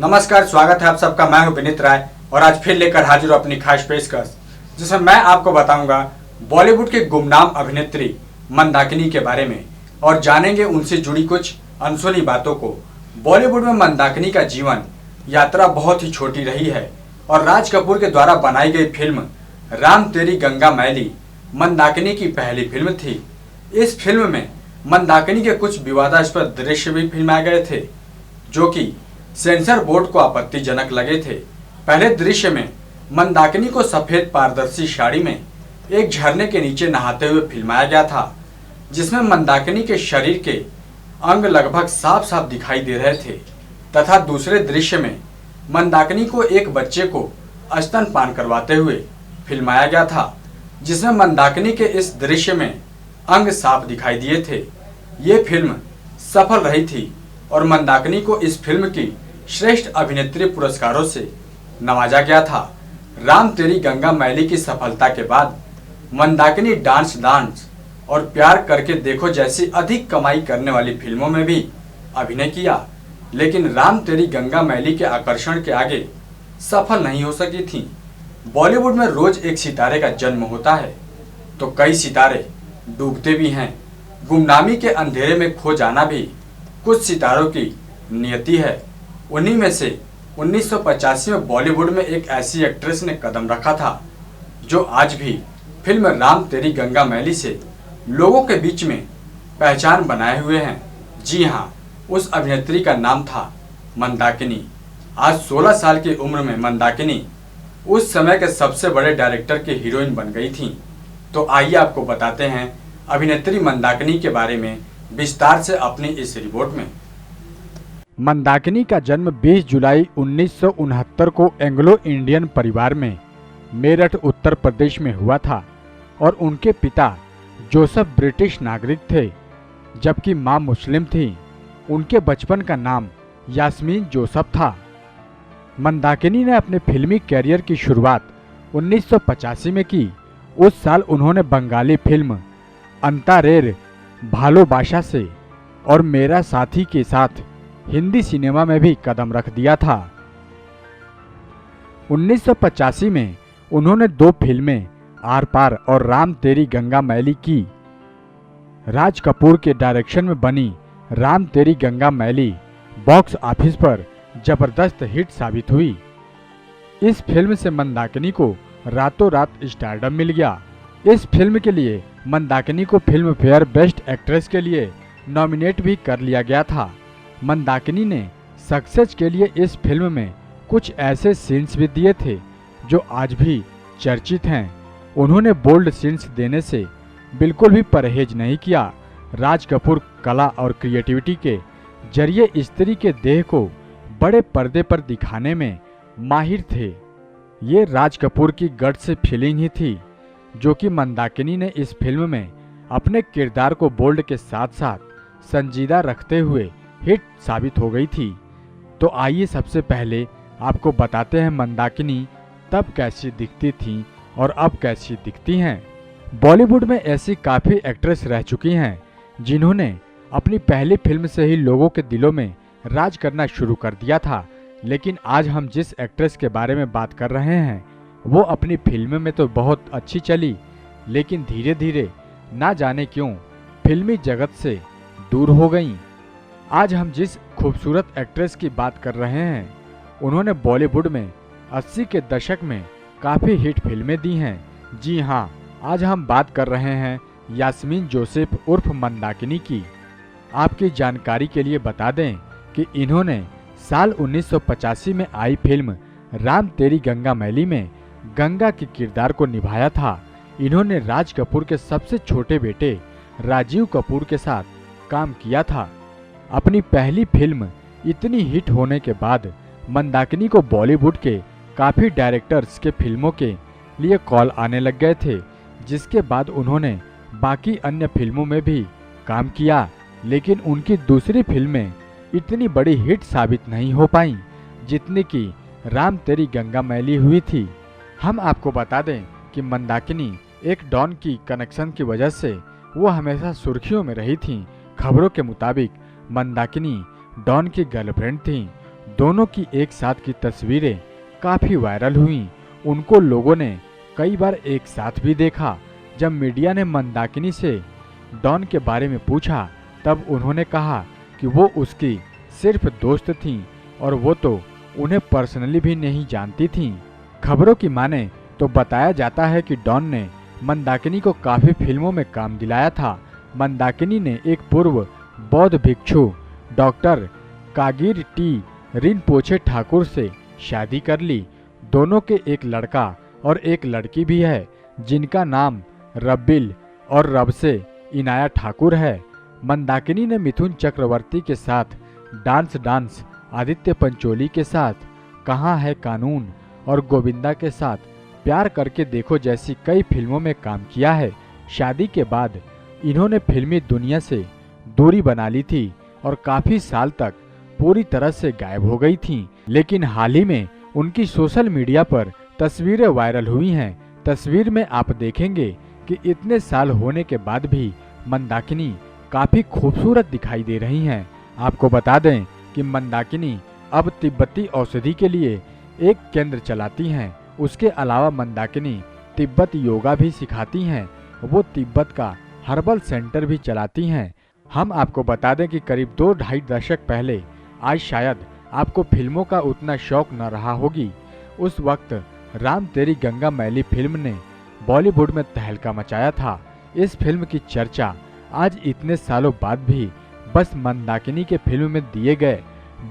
नमस्कार, स्वागत है आप सबका। मैं हूं विनीत राय और आज फिर लेकर हाजिर हूं अपनी खास पेशकश, जिसमें मैं आपको बताऊंगा बॉलीवुड की गुमनाम अभिनेत्री मंदाकिनी के बारे में और जानेंगे उनसे जुड़ी कुछ अनसुनी बातों को। बॉलीवुड में मंदाकिनी का जीवन यात्रा बहुत ही छोटी रही है और राज कपूर के द्वारा बनाई गई फिल्म राम तेरी गंगा मैली मंदाकिनी की पहली फिल्म थी। इस फिल्म में मंदाकिनी के कुछ विवादास्पद दृश्य भी फिल्माए गए थे जो कि सेंसर बोर्ड को आपत्तिजनक लगे थे। पहले दृश्य में मंदाकिनी को सफेद पारदर्शी साड़ी में एक झरने के नीचे नहाते हुए फिल्माया गया था, जिसमें मंदाकिनी के शरीर के अंग लगभग साफ साफ दिखाई दे रहे थे, तथा दूसरे दृश्य में मंदाकिनी को एक बच्चे को स्तनपान करवाते हुए फिल्माया गया था, जिसमें मंदाकिनी के इस दृश्य में अंग साफ दिखाई दिए थे। ये फिल्म सफल रही थी और मंदाकिनी को इस फिल्म की श्रेष्ठ अभिनेत्री पुरस्कारों से नवाजा गया था। राम तेरी गंगा मैली की सफलता के बाद मंदाकिनी डांस और प्यार करके देखो जैसी अधिक कमाई करने वाली फिल्मों में भी अभिनय किया, लेकिन राम तेरी गंगा मैली के आकर्षण के आगे सफल नहीं हो सकी थी। बॉलीवुड में रोज एक सितारे का जन्म होता है तो कई सितारे डूबते भी हैं। गुमनामी के अंधेरे में खो जाना भी कुछ सितारों की नियति है। उन्हीं में से 1985 में बॉलीवुड में एक ऐसी एक्ट्रेस ने कदम रखा था जो आज भी फिल्म राम तेरी गंगा मैली से लोगों के बीच में पहचान बनाए हुए हैं। जी हाँ, उस अभिनेत्री का नाम था मंदाकिनी। आज 16 साल की उम्र में मंदाकिनी उस समय के सबसे बड़े डायरेक्टर की हीरोइन बन गई थी। तो आइए आपको बताते हैं अभिनेत्री मंदाकिनी के बारे में विस्तार से अपनी इस रिपोर्ट में। मंदाकिनी का जन्म 20 जुलाई 1969 को एंग्लो इंडियन परिवार में मेरठ उत्तर प्रदेश में हुआ था और उनके पिता जोसेफ ब्रिटिश नागरिक थे जबकि मां मुस्लिम थी। उनके बचपन का नाम यास्मीन जोसेफ था। मंदाकिनी ने अपने फिल्मी कैरियर की शुरुआत 1985 में की। उस साल उन्होंने बंगाली फिल्म अंतारेर भालोबाशा से और मेरा साथी के साथ हिंदी सिनेमा में भी कदम रख दिया था। 1985 में उन्होंने 2 फिल्में आर पार और राम तेरी गंगा मैली की। राज कपूर के डायरेक्शन में बनी राम तेरी गंगा मैली बॉक्स ऑफिस पर जबरदस्त हिट साबित हुई। इस फिल्म से मंदाकिनी को रातों रात स्टारडम मिल गया। इस फिल्म के लिए मंदाकिनी को फिल्म फेयर बेस्ट एक्ट्रेस के लिए नॉमिनेट भी कर लिया गया था। मंदाकिनी ने सक्सेस के लिए इस फिल्म में कुछ ऐसे सीन्स भी दिए थे जो आज भी चर्चित हैं। उन्होंने बोल्ड सीन्स देने से बिल्कुल भी परहेज नहीं किया। राज कपूर कला और क्रिएटिविटी के जरिए स्त्री के देह को बड़े पर्दे पर दिखाने में माहिर थे। ये राज कपूर की गट से फीलिंग ही थी जो कि मंदाकिनी ने इस फिल्म में अपने किरदार को बोल्ड के साथ साथ संजीदा रखते हुए हिट साबित हो गई थी। तो आइए सबसे पहले आपको बताते हैं मंदाकिनी तब कैसी दिखती थी और अब कैसी दिखती हैं। बॉलीवुड में ऐसी काफ़ी एक्ट्रेस रह चुकी हैं जिन्होंने अपनी पहली फिल्म से ही लोगों के दिलों में राज करना शुरू कर दिया था, लेकिन आज हम जिस एक्ट्रेस के बारे में बात कर रहे हैं वो अपनी फिल्म में तो बहुत अच्छी चली, लेकिन धीरे धीरे ना जाने क्यों फिल्मी जगत से दूर हो गईं। आज हम जिस खूबसूरत एक्ट्रेस की बात कर रहे हैं उन्होंने बॉलीवुड में 80 के दशक में काफ़ी हिट फिल्में दी हैं। जी हाँ, आज हम बात कर रहे हैं यास्मीन जोसेफ उर्फ मंदाकिनी की। आपकी जानकारी के लिए बता दें कि इन्होंने साल 1985 में आई फिल्म राम तेरी गंगा मैली में गंगा के किरदार को निभाया था। इन्होंने राज कपूर के सबसे छोटे बेटे राजीव कपूर के साथ काम किया था। अपनी पहली फिल्म इतनी हिट होने के बाद मंदाकिनी को बॉलीवुड के काफ़ी डायरेक्टर्स के फिल्मों के लिए कॉल आने लग गए थे, जिसके बाद उन्होंने बाकी अन्य फिल्मों में भी काम किया, लेकिन उनकी दूसरी फिल्में इतनी बड़ी हिट साबित नहीं हो पाईं जितनी कि राम तेरी गंगा मैली हुई थी। हम आपको बता दें कि मंदाकिनी एक डॉन की कनेक्शन की वजह से वो हमेशा सुर्खियों में रही थी। खबरों के मुताबिक मंदाकिनी डॉन की गर्लफ्रेंड थी। दोनों की एक साथ की तस्वीरें काफी वायरल हुई। उनको लोगों ने कई बार एक साथ भी देखा। जब मीडिया ने मंदाकिनी से डॉन के बारे में पूछा तब उन्होंने कहा कि वो उसकी सिर्फ दोस्त थीं और वो तो उन्हें पर्सनली भी नहीं जानती थीं। खबरों की माने तो बताया जाता है कि डॉन ने मंदाकिनी को काफी फिल्मों में काम दिलाया था। मंदाकिनी ने एक पूर्व बौद्ध भिक्षु डॉक्टर कागिर टी रिनपोछे ठाकुर से शादी कर ली। दोनों के एक लड़का और एक लड़की भी है जिनका नाम रब्बिल और रबसे इनाया ठाकुर है। मंदाकिनी ने मिथुन चक्रवर्ती के साथ डांस आदित्य पंचोली के साथ कहाँ है कानून और गोविंदा के साथ प्यार करके देखो जैसी कई फिल्मों में काम किया है। शादी के बाद इन्होंने फिल्मी दुनिया से दूरी बना ली थी और काफी साल तक पूरी तरह से गायब हो गई थीं। लेकिन हाल ही में उनकी सोशल मीडिया पर तस्वीरें वायरल हुई हैं। तस्वीर में आप देखेंगे कि इतने साल होने के बाद भी मंदाकिनी काफी खूबसूरत दिखाई दे रही हैं। आपको बता दें कि मंदाकिनी अब तिब्बती औषधि के लिए एक केंद्र चलाती हैं। उसके अलावा मंदाकिनी तिब्बत योगा भी सिखाती हैं। वो तिब्बत का हर्बल सेंटर भी चलाती हैं। हम आपको बता दें कि करीब 2-2.5 दशक पहले आज शायद आपको फिल्मों का उतना शौक न रहा होगी। उस वक्त राम तेरी गंगा मैली फिल्म ने बॉलीवुड में तहलका मचाया था। इस फिल्म की चर्चा आज इतने सालों बाद भी बस मंदाकिनी के फिल्म में दिए गए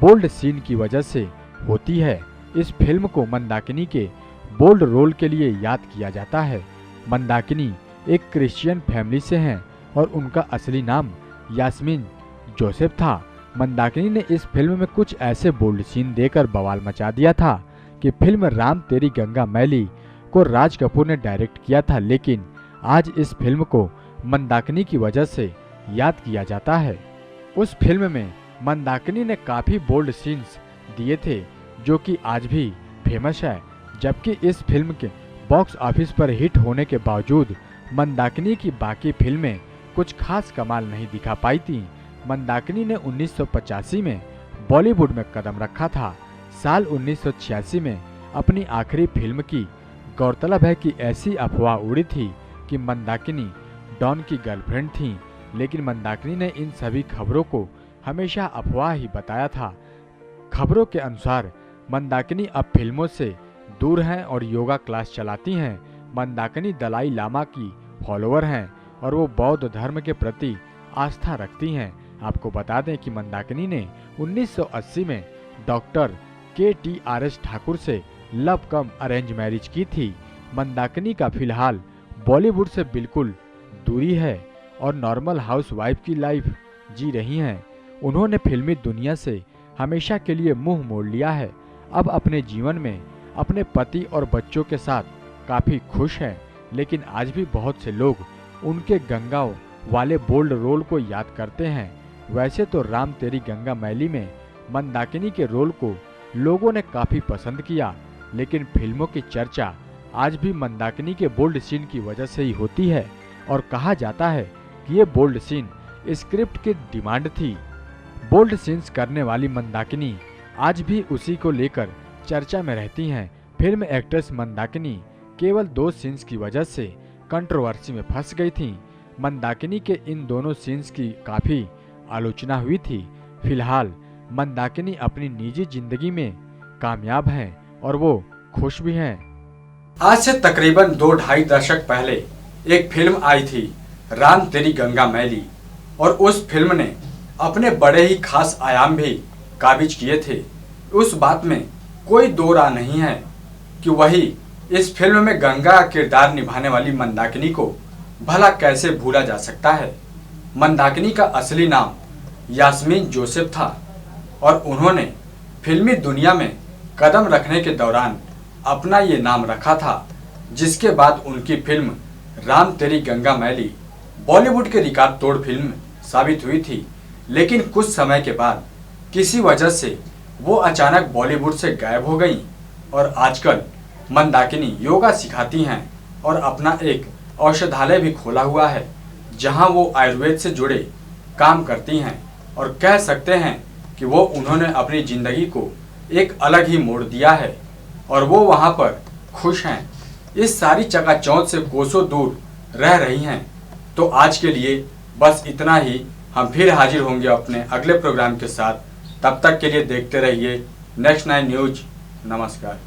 बोल्ड सीन की वजह से होती है। इस फिल्म को मंदाकिनी के बोल्ड रोल के लिए याद किया जाता है। मंदाकिनी एक क्रिश्चियन फैमिली से हैं और उनका असली नाम यास्मीन जोसेफ था। मंदाकिनी ने इस फिल्म में कुछ ऐसे बोल्ड सीन देकर बवाल मचा दिया था कि फिल्म राम तेरी गंगा मैली को राज कपूर ने डायरेक्ट किया था, लेकिन आज इस फिल्म को मंदाकिनी की वजह से याद किया जाता है। उस फिल्म में मंदाकिनी ने काफी बोल्ड सीन्स दिए थे जो कि आज भी फेमस है। जबकि इस फिल्म के बॉक्स ऑफिस पर हिट होने के बावजूद मंदाकिनी की बाकी फिल्में कुछ खास कमाल नहीं दिखा पाई थी। मंदाकिनी ने 1985 में बॉलीवुड में कदम रखा था। साल 1986 में अपनी आखिरी फिल्म की। गौरतलब है कि ऐसी अफवाह उड़ी थी कि मंदाकिनी डॉन की गर्लफ्रेंड थी, लेकिन मंदाकिनी ने इन सभी खबरों को हमेशा अफवाह ही बताया था। खबरों के अनुसार मंदाकिनी अब फिल्मों से दूर हैं और योगा क्लास चलाती हैं। मंदाकिनी दलाई लामा की फॉलोअर हैं और वो बौद्ध धर्म के प्रति आस्था रखती हैं। आपको बता दें कि मंदाकिनी ने 1980 में डॉक्टर KTRS ठाकुर से लव कम अरेंज मैरिज की थी। मंदाकिनी का फिलहाल बॉलीवुड से बिल्कुल दूरी है और नॉर्मल हाउसवाइफ की लाइफ जी रही हैं। उन्होंने फिल्मी दुनिया से हमेशा के लिए मुंह मोड़ लिया है। अब अपने जीवन में अपने पति और बच्चों के साथ काफी खुश हैं, लेकिन आज भी बहुत से लोग उनके गंगा वाले बोल्ड रोल को याद करते हैं। वैसे तो राम तेरी गंगा मैली में मंदाकिनी के रोल को लोगों ने काफी पसंद किया, लेकिन फिल्मों की चर्चा आज भी मंदाकिनी के बोल्ड सीन की वजह से ही होती है और कहा जाता है कि ये बोल्ड सीन स्क्रिप्ट की डिमांड थी। बोल्ड सीन्स करने वाली मंदाकिनी आज भी उसी को लेकर चर्चा में रहती हैं। फिल्म एक्ट्रेस मंदाकिनी केवल 2 सीन्स की वजह से कंट्रोवर्सी में फंस गई थी। मंदाकिनी के इन दोनों सीन्स की काफी आलोचना हुई थी। फिलहाल मंदाकिनी अपनी निजी जिंदगी में कामयाब हैं और वो खुश भी हैं। आज से तकरीबन 2-2.5 दशक पहले एक फिल्म आई थी राम तेरी गंगा मैली, और उस फिल्म ने अपने बड़े ही खास आयाम भी काबिज किए थे। उस बात में कोई दो राय नहीं है कि वही इस फिल्म में गंगा का किरदार निभाने वाली मंदाकिनी को भला कैसे भूला जा सकता है। मंदाकिनी का असली नाम यास्मीन जोसेफ था और उन्होंने फिल्मी दुनिया में कदम रखने के दौरान अपना ये नाम रखा था, जिसके बाद उनकी फिल्म राम तेरी गंगा मैली बॉलीवुड के रिकॉर्ड तोड़ फिल्म साबित हुई थी। लेकिन कुछ समय के बाद किसी वजह से वो अचानक बॉलीवुड से गायब हो गईं और आजकल मंदाकिनी योगा सिखाती हैं और अपना एक औषधालय भी खोला हुआ है, जहां वो आयुर्वेद से जुड़े काम करती हैं। और कह सकते हैं कि वो उन्होंने अपनी ज़िंदगी को एक अलग ही मोड़ दिया है और वो वहाँ पर खुश हैं। इस सारी चकाचौंध से कोसों दूर रह रही हैं। तो आज के लिए बस इतना ही। हम फिर हाजिर होंगे अपने अगले प्रोग्राम के साथ। तब तक के लिए देखते रहिए नेक्स्ट 9 न्यूज। नमस्कार।